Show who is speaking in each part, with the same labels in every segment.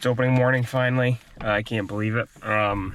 Speaker 1: It's opening morning finally. I can't believe it. I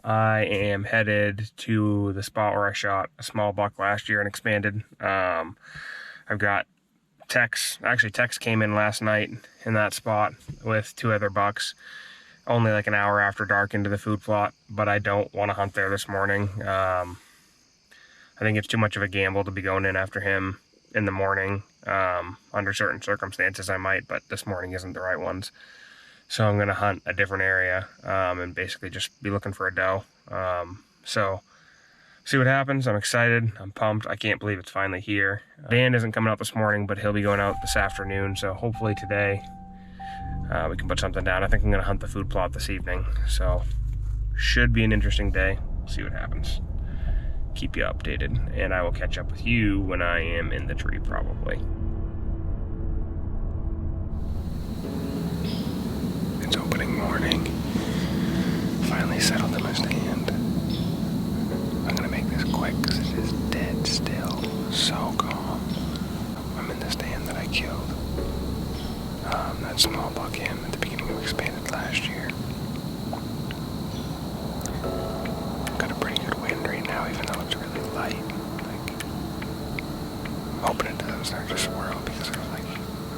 Speaker 1: am headed to the spot where I shot a small buck last year and expanded. I've got Tex. Actually, Tex came in last night in that spot with 2 other bucks, only like an hour after dark into the food plot, but I don't want to hunt there this morning. I think it's too much of a gamble to be going in after him in the morning. Under certain circumstances I might, but this morning isn't the right ones. So I'm going to hunt a different area and basically just be looking for a doe. So see what happens. I'm excited. I'm pumped. I can't believe it's finally here. Dan isn't coming out this morning, but he'll be going out this afternoon. So hopefully today we can put something down. I think I'm going to hunt the food plot this evening. So should be an interesting day. See what happens. Keep you updated. And I will catch up with you when I am in the tree probably. It's opening morning. Finally settled in my stand. I'm gonna make this quick because it is dead still. So calm. I'm in the stand that I killed. That small buck in at the beginning of expanded last year. Got a pretty good wind right now, even though it's really light. Like, I'm hoping it doesn't start to swirl because there's like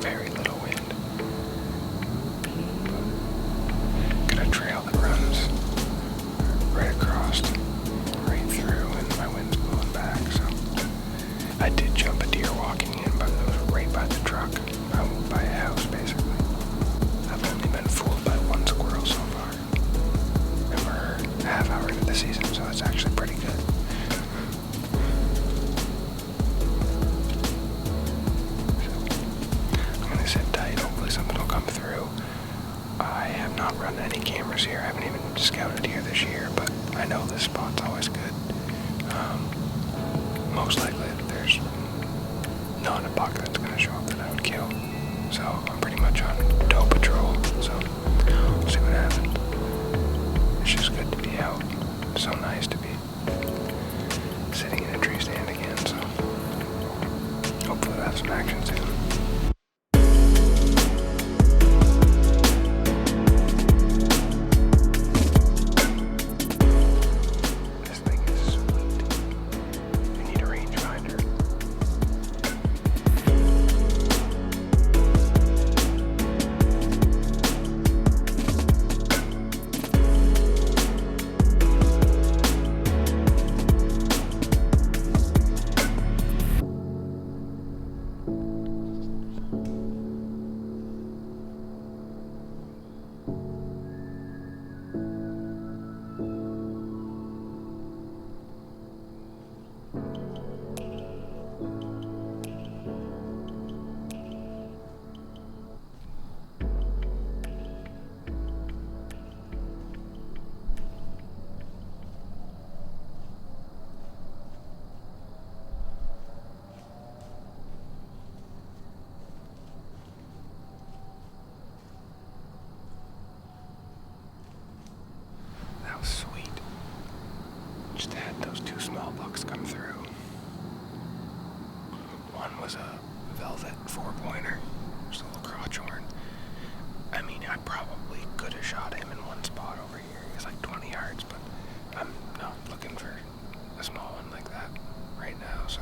Speaker 1: very little wind. Got a trail that runs right across, right through, and my wind's blowing back, so I did jump a deer walking in, but it was right by the truck, by a house, basically. I've only been fooled by one squirrel so far, and we're a half hour into the season, so it's actually pretty good. So, I'm gonna sit tight, hopefully something will come through. I have not run any cameras here. I haven't even scouted here this year, but I know this spot's always good. Most likely there's not a buck that's going to show up that I would kill. So I'm pretty much on doe patrol. So we'll see what happens. It's just good to be out. It's so nice to be sitting in a tree stand again. So hopefully we'll have some action soon. Sweet. Just had those 2 small bucks come through. One was a velvet 4-pointer, just a little crotch horn. I mean, I probably could have shot him in one spot over here. He's like 20 yards, but I'm not looking for a small one like that right now. So,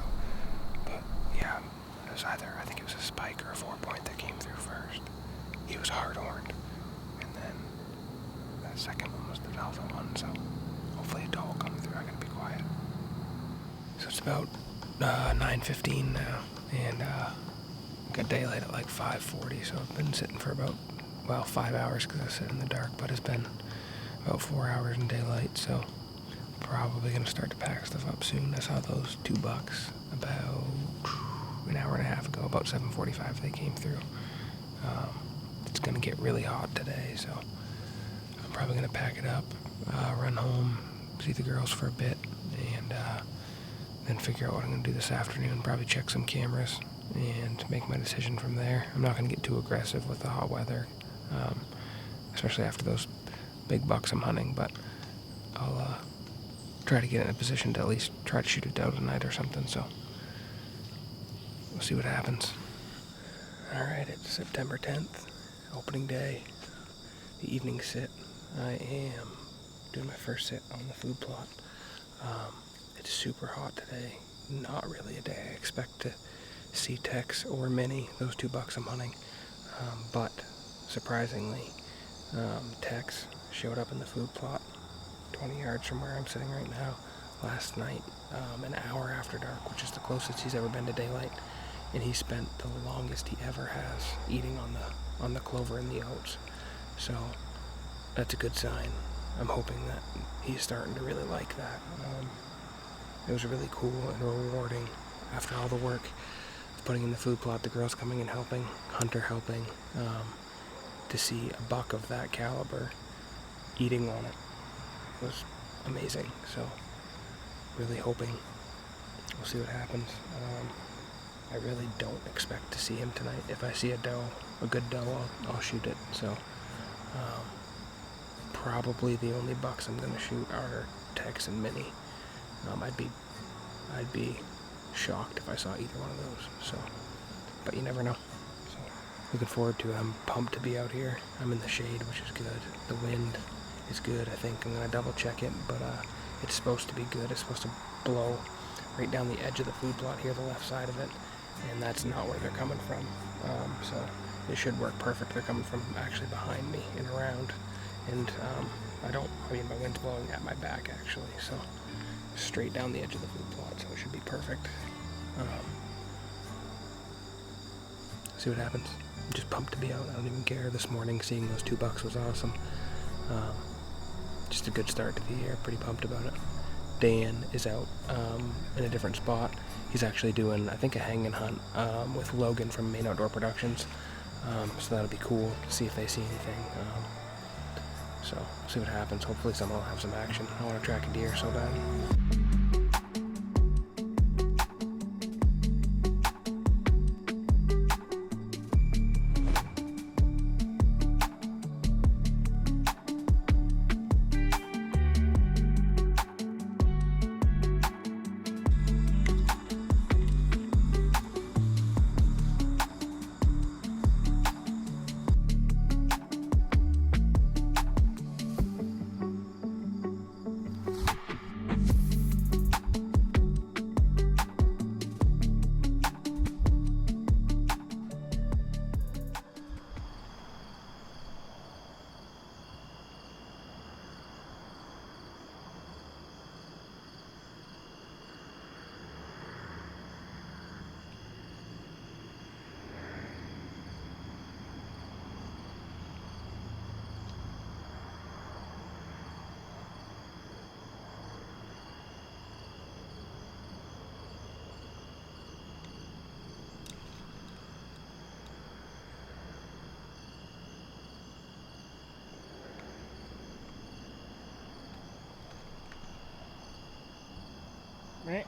Speaker 1: but yeah, it was either, I think it was a spike or a 4-point that came through first. He was hard horned, and then the second one was the velvet one, so hopefully a doe will come through. I gotta be quiet. So it's about 9:15 now, and got daylight at like 5:40, so I've been sitting for about, 5 hours because I sit in the dark, but it's been about 4 hours in daylight, so probably gonna start to pack stuff up soon. I saw those 2 bucks about an hour and a half ago, about 7:45 they came through. It's gonna get really hot today, so I'm probably gonna pack it up, run home, see the girls for a bit, and then figure out what I'm gonna do this afternoon. Probably check some cameras and make my decision from there. I'm not gonna get too aggressive with the hot weather, especially after those big bucks I'm hunting, but I'll try to get in a position to at least try to shoot a doe tonight or something, so we'll see what happens. Alright, it's September 10th, opening day. the evening sit. I am doing my first sit on the food plot. It's super hot today. Not really a day I expect to see Tex or Minnie, those two bucks I'm hunting. But surprisingly, Tex showed up in the food plot 20 yards from where I'm sitting right now last night, an hour after dark, which is the closest he's ever been to daylight. And he spent the longest he ever has eating on the clover and the oats. So that's a good sign. I'm hoping that he's starting to really like that. It was really cool and rewarding after all the work of putting in the food plot, the girls coming and helping, Hunter helping, to see a buck of that caliber eating on it was amazing. So really hoping we'll see what happens. I really don't expect to see him tonight. If I see a good doe, I'll shoot it. So probably the only bucks I'm gonna shoot are Tex and Minnie. I'd be shocked if I saw either one of those. So, but you never know. So looking forward to it. I'm pumped to be out here. I'm in the shade, which is good. The wind is good. I think I'm gonna double check it, but it's supposed to be good. It's supposed to blow right down the edge of the food plot here, the left side of it, and that's not where they're coming from. So it should work perfect. They're coming from actually behind me and around, and my wind's blowing at my back actually, so straight down the edge of the food plot, so it should be perfect. See what happens. I'm just pumped to be out. I don't even care. This morning seeing those two bucks was awesome. Just a good start to the year. Pretty pumped about it. Dan is out in a different spot. He's actually doing, I think, a hanging hunt with Logan from Maine Outdoor Productions. So that'll be cool to see if they see anything. So we'll see what happens. Hopefully someone will have some action. I want to track a deer so bad. Right.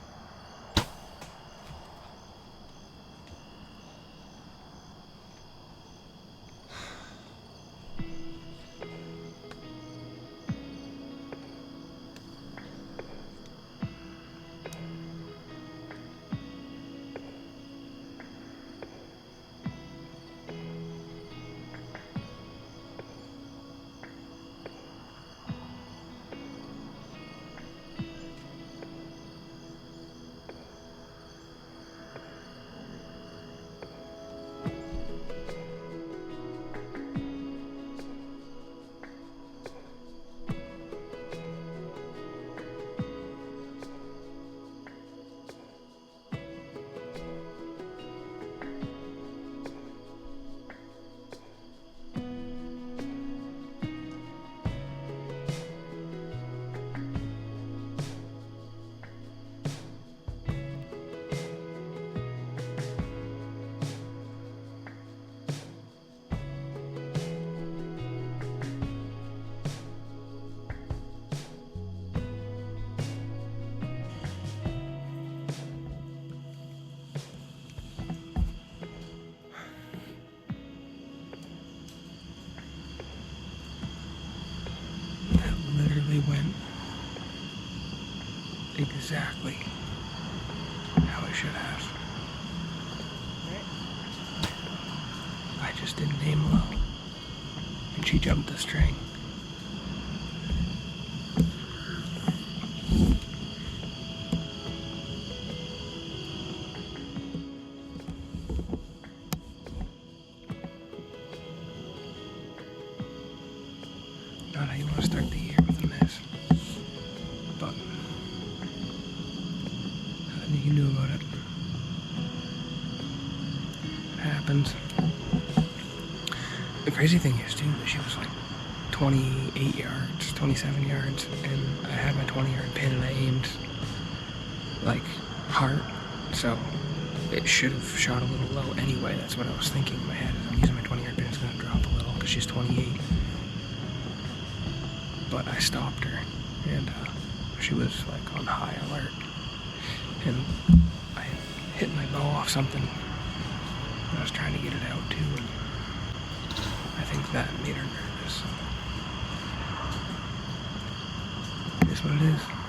Speaker 1: Went exactly how I should have. I just didn't aim low and she jumped the string. Not how you want to start the year with a miss. But nothing you can do about it. It happens. The crazy thing is, too, that she was like 28 yards, 27 yards, and I had my 20-yard pin and I aimed like hard, so it should have shot a little low anyway. That's what I was thinking in my head. Is I'm using my 20-yard pin, it's going to drop a little because she's 28. But I stopped her, and she was like on high alert, and I hit my bow off something. I was trying to get it out too, and I think that made her nervous. So. It is what it is.